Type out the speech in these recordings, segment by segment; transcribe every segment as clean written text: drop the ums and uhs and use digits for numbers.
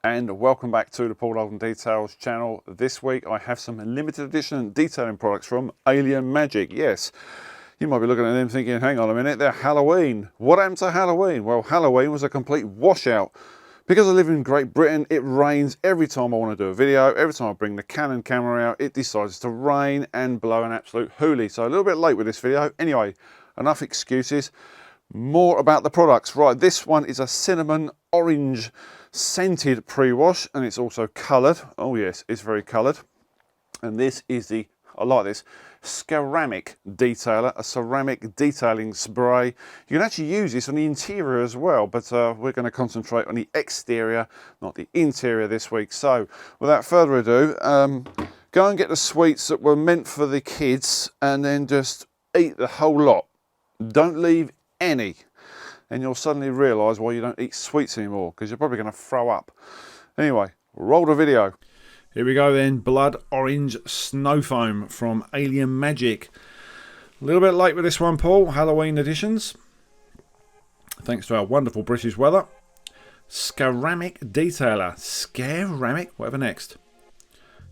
And welcome back to the Paul Oldham Details channel. This week I have some limited edition detailing products from Alien Magic. Yes, you might be looking at them thinking, hang on a minute, they're Halloween. What happened to Halloween? Well, Halloween was a complete washout. Because I live in Great Britain, it rains every time I want to do a video. Every time I bring the Canon camera out, it decides to rain and blow an absolute hoolie. So a little bit late with this video. Anyway, enough excuses. More about the products. Right, this one is a cinnamon orange scented pre-wash, and it's also coloured. Oh yes, it's very coloured. And this is the, I like this, ceramic detailer, a ceramic detailing spray. You can actually use this on the interior as well, but we're going to concentrate on the exterior, not the interior this week. So without further ado, go and get the sweets that were meant for the kids and then just eat the whole lot. Don't leave any, and you'll suddenly realise why you don't eat sweets anymore, because you're probably going to throw up. Anyway, roll the video. Here we go then, Blood Orange Snow Foam from Alien Magic. A little bit late with this one, Paul, Halloween editions. Thanks to our wonderful British weather. Ceramic detailer, ceramic, whatever next.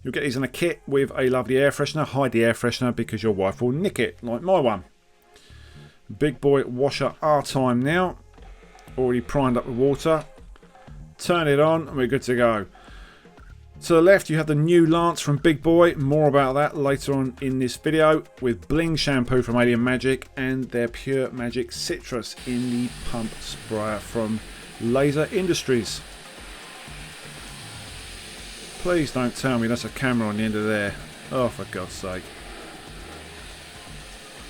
You'll get these in a kit with a lovely air freshener. Hide the air freshener because your wife will nick it, like my one. Big boy washer our time now. Already primed up with water. Turn it on and we're good to go. To the left you have the new Lance from Big Boy. More about that later on in this video. With Bling shampoo from Alien Magic and their Pure Magic Citrus in the pump sprayer from Laser Industries. Please don't tell me that's a camera on the end of there. Oh, for God's sake.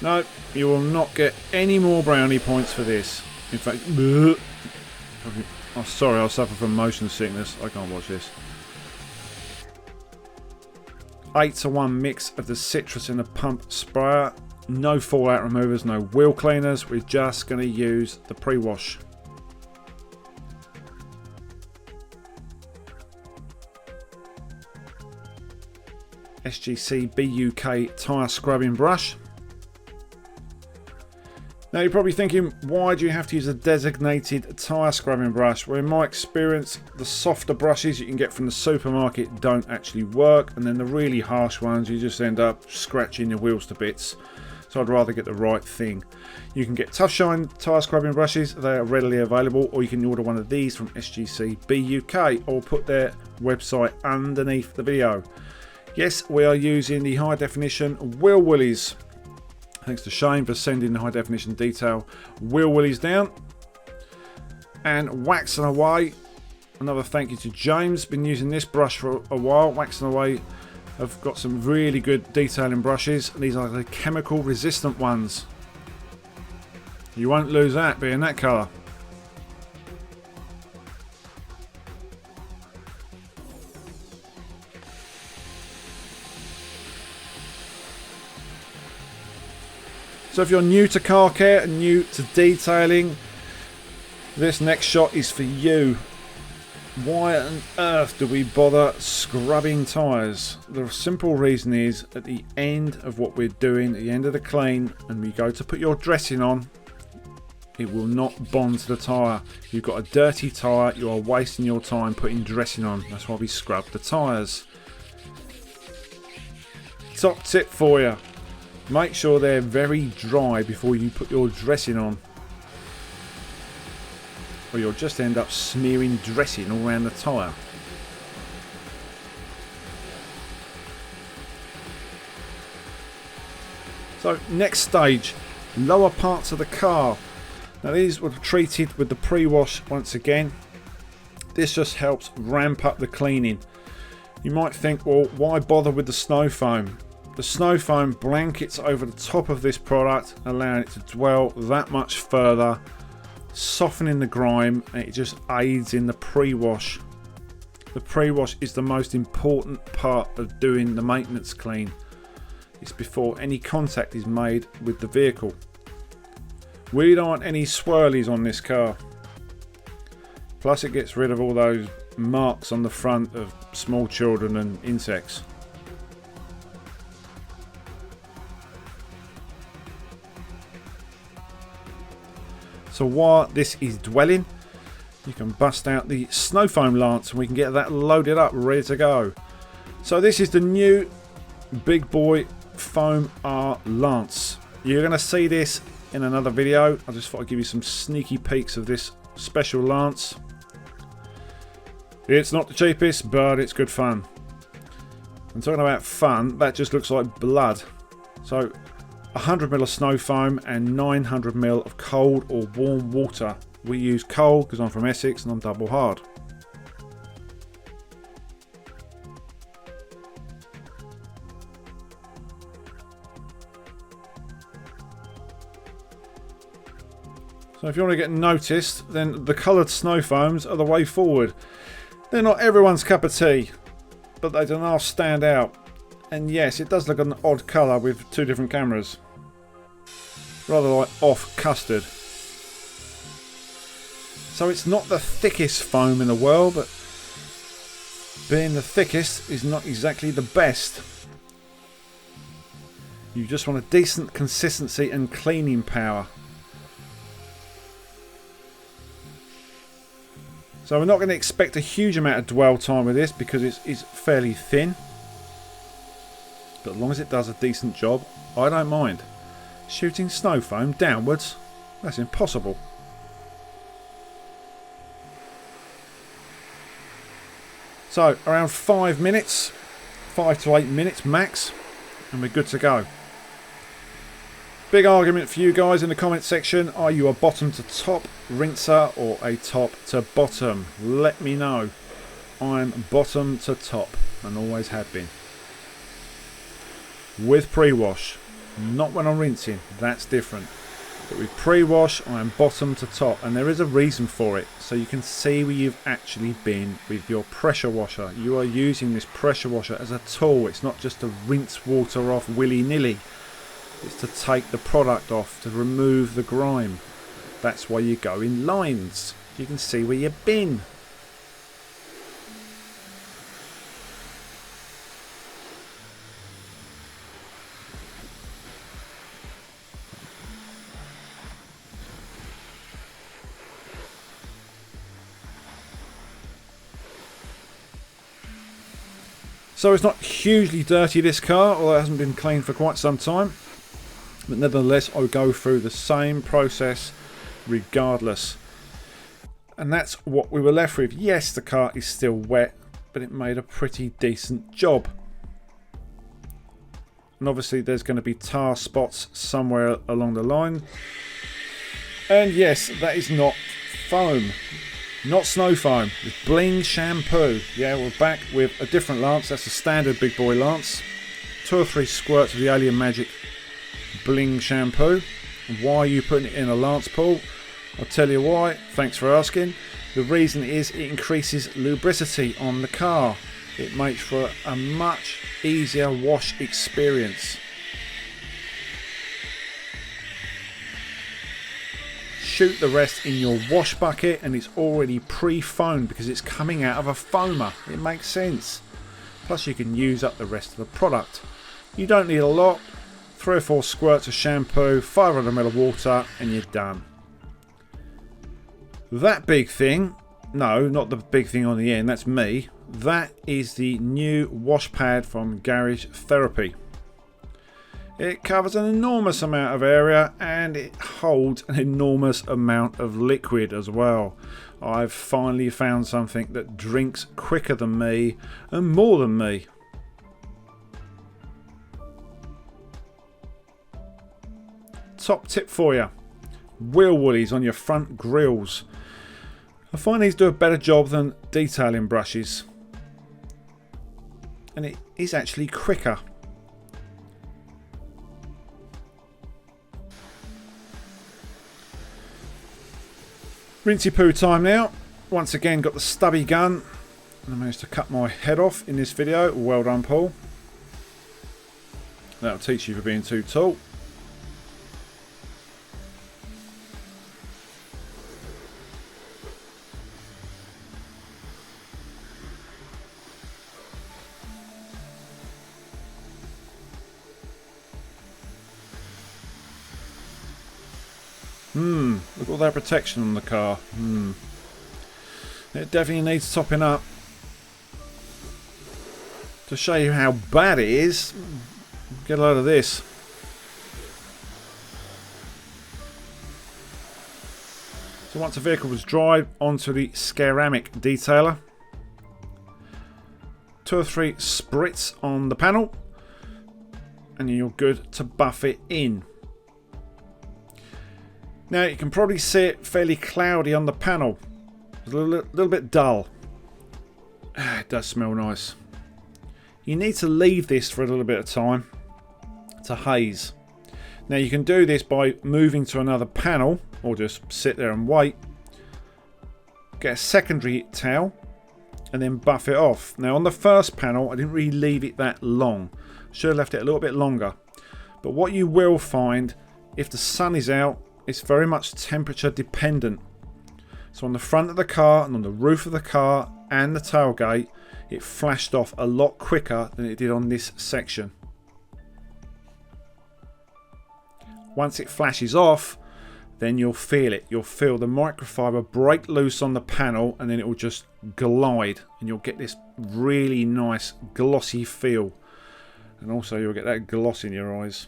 No, you will not get any more brownie points for this. In fact, oh, sorry, I'll suffer from motion sickness. I can't watch this. 8-to-1 mix of the citrus in the pump sprayer. No fallout removers, no wheel cleaners. We're just going to use the pre-wash. SGC BUK tyre scrubbing brush. Now you're probably thinking, why do you have to use a designated tyre scrubbing brush? Well, in my experience, the softer brushes you can get from the supermarket don't actually work, and then the really harsh ones, you just end up scratching your wheels to bits. So I'd rather get the right thing. You can get Tough Shine tyre scrubbing brushes, they are readily available, or you can order one of these from SGC BUK, or put their website underneath the video. Yes, we are using the high definition Wheel Willies. Thanks to Shane for sending the high definition detail Wheel Willies down. And waxing away. Another thank you to James. Been using this brush for a while. Waxing away have got some really good detailing brushes. These are the chemical resistant ones. You won't lose that being that colour. So if you're new to car care and new to detailing, this next shot is for you. Why on earth do we bother scrubbing tyres? The simple reason is, at the end of what we're doing, at the end of the clean, and we go to put your dressing on, it will not bond to the tyre. If you've got a dirty tyre, you are wasting your time putting dressing on. That's why we scrub the tyres. Top tip for you. Make sure they're very dry before you put your dressing on, or you'll just end up smearing dressing all around the tyre. So next stage, lower parts of the car. Now these were treated with the pre-wash once again. This just helps ramp up the cleaning. You might think, well, why bother with the snow foam? The snow foam blankets over the top of this product, allowing it to dwell that much further, softening the grime, and it just aids in the pre-wash. The pre-wash is the most important part of doing the maintenance clean. It's before any contact is made with the vehicle. We don't want any swirlies on this car. Plus it gets rid of all those marks on the front of small children and insects. So while this is dwelling, you can bust out the Snowfoam Lance and we can get that loaded up, ready to go. So this is the new Big Boy Foam R Lance. You're going to see this in another video. I just thought I'd give you some sneaky peeks of this special lance. It's not the cheapest, but it's good fun. And talking about fun, that just looks like blood. So 100ml of snow foam and 900ml of cold or warm water. We use cold because I'm from Essex and I'm double hard. So if you want to get noticed, then the coloured snow foams are the way forward. They're not everyone's cup of tea, but they do not stand out. And yes, it does look an odd colour with two different cameras. Rather like off custard. So it's not the thickest foam in the world, but being the thickest is not exactly the best. You just want a decent consistency and cleaning power. So we're not going to expect a huge amount of dwell time with this because it's fairly thin. But as long as it does a decent job, I don't mind. Shooting snow foam downwards, that's impossible. So around 5 minutes, 5 to 8 minutes max, and we're good to go. Big argument for you guys in the comment section. Are you a bottom to top rinser or a top to bottom? Let me know. I'm bottom to top and always have been. With pre-wash, not when I'm rinsing, that's different. But with pre-wash, I'm bottom to top, and there is a reason for it. So you can see where you've actually been with your pressure washer. You are using this pressure washer as a tool. It's not just to rinse water off willy-nilly. It's to take the product off, to remove the grime. That's why you go in lines. You can see where you've been. So it's not hugely dirty, this car, although it hasn't been cleaned for quite some time. But nevertheless, I'll go through the same process regardless. And that's what we were left with. Yes, the car is still wet, but it made a pretty decent job. And obviously there's going to be tar spots somewhere along the line. And yes, that is not foam. Not snow foam. It's bling shampoo. Yeah, we're back with a different lance. That's a standard Big Boy lance. 2 or 3 squirts of the Alien Magic bling shampoo. Why are you putting it in a lance pool? I'll tell you why. Thanks for asking. The reason is it increases lubricity on the car. It makes for a much easier wash experience. Shoot the rest in your wash bucket and it's already pre-foamed because it's coming out of a foamer. It makes sense. Plus you can use up the rest of the product. You don't need a lot. 3 or 4 squirts of shampoo, 500ml of water, and you're done. That big thing, no, not the big thing on the end, that's me. That is the new wash pad from Garage Therapy. It covers an enormous amount of area and it holds an enormous amount of liquid as well. I've finally found something that drinks quicker than me and more than me. Top tip for you, wheel woolies on your front grills. I find these do a better job than detailing brushes, and it is actually quicker. Rinsey poo time now. Once again got the stubby gun and I managed to cut my head off in this video. Well done, Paul. That'll teach you for being too tall. Look at all that protection on the car. It definitely needs topping up. To show you how bad it is, get a load of this. So once the vehicle was dried, onto the ceramic detailer. 2 or 3 spritz on the panel, and you're good to buff it in. Now you can probably see it fairly cloudy on the panel. It's a little bit dull. It does smell nice. You need to leave this for a little bit of time to haze. Now you can do this by moving to another panel, or just sit there and wait. Get a secondary towel and then buff it off. Now on the first panel I didn't really leave it that long. Should have left it a little bit longer. But what you will find, if the sun is out, it's very much temperature dependent. So on the front of the car and on the roof of the car and the tailgate, it flashed off a lot quicker than it did on this section. Once it flashes off, then you'll feel it. You'll feel the microfiber break loose on the panel, and then it will just glide, and you'll get this really nice glossy feel. And also you'll get that gloss in your eyes.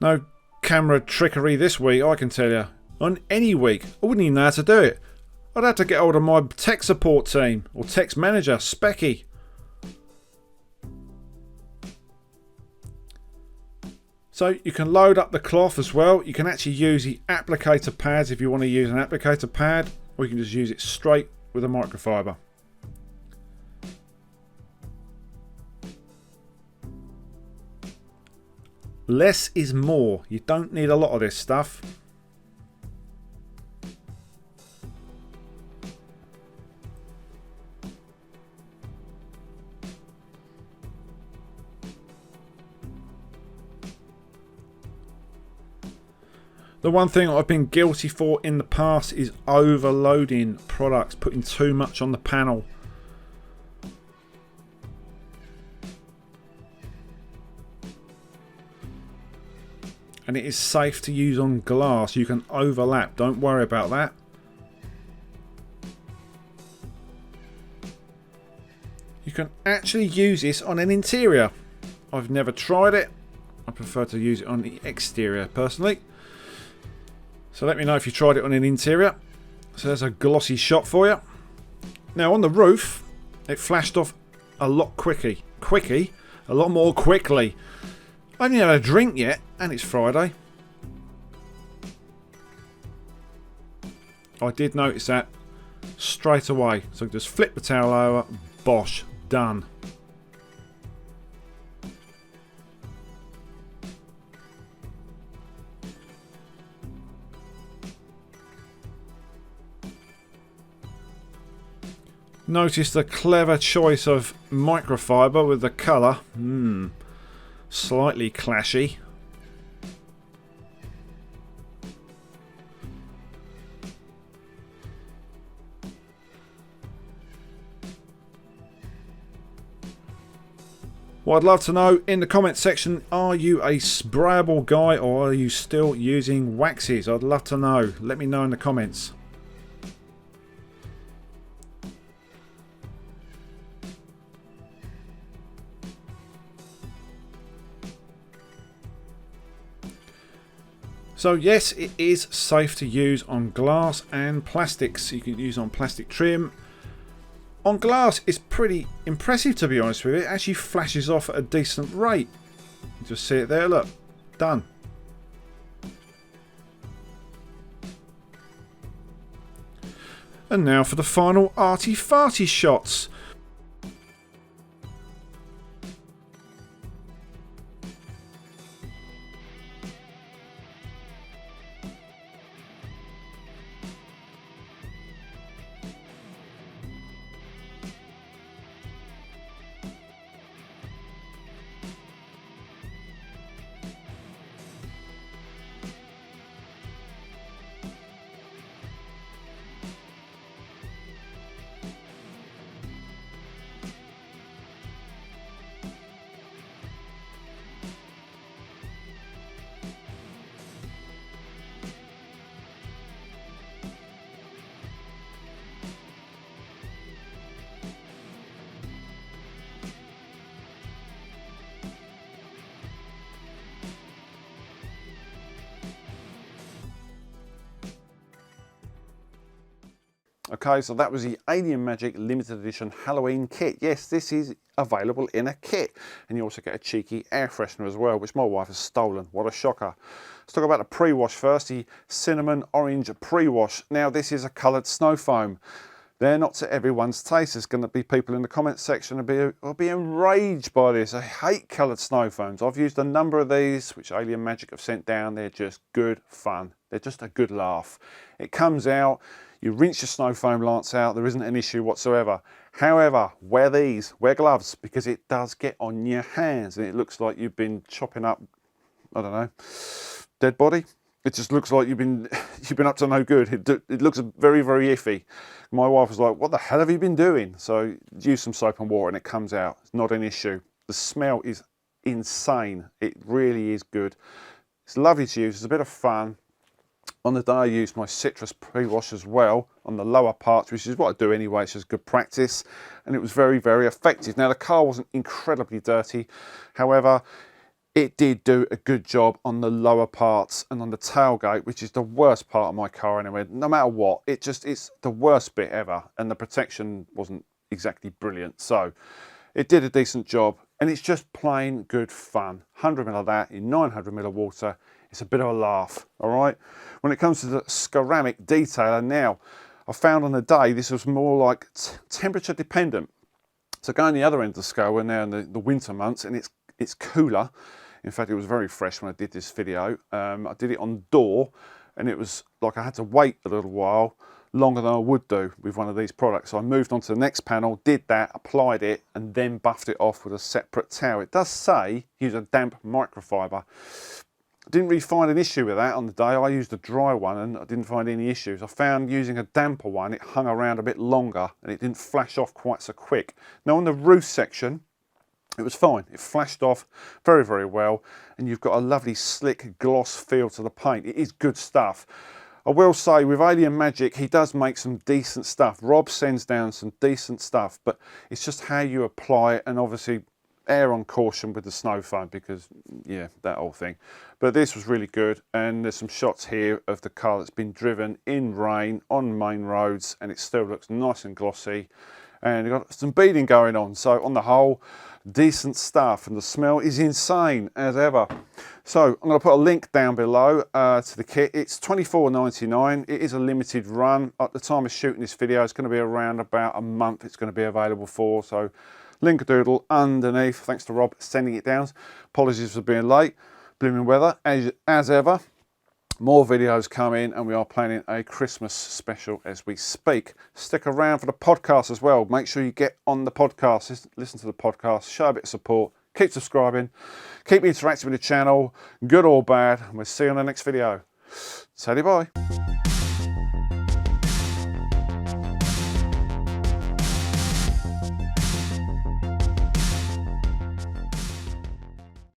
No camera trickery this week, I can tell you. On any week, I wouldn't even know how to do it. I'd have to get hold of my tech support team, or text manager, Specky. So you can load up the cloth as well. You can actually use the applicator pads if you want to use an applicator pad, or you can just use it straight with a microfiber. Less is more. You don't need a lot of this stuff. The one thing I've been guilty for in the past is overloading products, putting too much on the panel. And it is safe to use on glass. You can overlap, don't worry about that. You can actually use this on an interior. I've never tried it. I prefer to use it on the exterior personally. So let me know if you tried it on an interior. So there's a glossy shot for you. Now on the roof, it flashed off a lot a lot more quickly. I haven't had a drink yet, and it's Friday. I did notice that straight away. So just flip the towel over, bosh, done. Notice the clever choice of microfiber with the colour. Slightly clashy. What I'd love to know in the comments section, are you a sprayable guy or are you still using waxes? I'd love to know. Let me know in the comments. So yes, it is safe to use on glass and plastics. You can use on plastic trim. On glass, it's pretty impressive, to be honest with you. It actually flashes off at a decent rate. You just see it there, look. Done. And now for the final arty-farty shots. Okay, so that was the Alien Magic limited edition Halloween kit. Yes, this is available in a kit, and you also get a cheeky air freshener as well, which my wife has stolen. What a shocker. Let's talk about the pre-wash first, the cinnamon orange pre-wash. Now this is a coloured snow foam. They're not to everyone's taste. There's going to be people in the comments section who'll be enraged by this. I hate coloured snow foams. I've used a number of these, which Alien Magic have sent down. They're just good fun. They're just a good laugh. It comes out, you rinse your Snowfoam Lance out, there isn't an issue whatsoever. However, wear these, wear gloves, because it does get on your hands and it looks like you've been chopping up, I don't know, dead body. It just looks like you've been up to no good. It looks very, very iffy. My wife was like, what the hell have you been doing? So use some soap and water and it comes out. It's not an issue. The smell is insane. It really is good. It's lovely to use. It's a bit of fun. On the day I used my citrus pre-wash as well on the lower parts, which is what I do anyway. It's just good practice. And it was very, very effective. Now the car wasn't incredibly dirty. However, it did do a good job on the lower parts and on the tailgate, which is the worst part of my car anyway. No matter what, it's the worst bit ever, and the protection wasn't exactly brilliant. So it did a decent job, and it's just plain good fun. 100 ml of that in 900 ml of water. It's a bit of a laugh, all right? When it comes to the ceramic detailer, now I found on the day this was more like temperature dependent. So going the other end of the scale, we're now in the winter months, and it's cooler. In fact, it was very fresh when I did this video. I did it on door, and it was like I had to wait a little while, longer than I would do with one of these products. So I moved on to the next panel, did that, applied it, and then buffed it off with a separate towel. It does say use a damp microfiber. I didn't really find an issue with that on the day. I used a dry one and I didn't find any issues. I found using a damper one, it hung around a bit longer and it didn't flash off quite so quick. Now on the roof section, it was fine. It flashed off very, very well, and you've got a lovely slick gloss feel to the paint. It is good stuff. I will say with Alien Magic, he does make some decent stuff. Rob sends down some decent stuff, but it's just how you apply it, and obviously err on caution with the snow foam, because yeah, that whole thing. But this was really good, and there's some shots here of the car that's been driven in rain on main roads, and it still looks nice and glossy, and you've got some beading going on. So on the whole, decent stuff, and the smell is insane as ever. So I'm going to put a link down below to the kit. It's $24.99. It is a limited run. At the time of shooting this video, it's going to be around about a month it's going to be available for. So link a doodle underneath. Thanks to Rob sending it down. Apologies for being late. Blooming weather as ever. More videos coming, and we are planning a Christmas special as we speak. Stick around for the podcast as well. Make sure you get on the podcast, listen to the podcast, show a bit of support, keep subscribing, keep interacting with the channel, good or bad, and we'll see you on the next video. Say bye.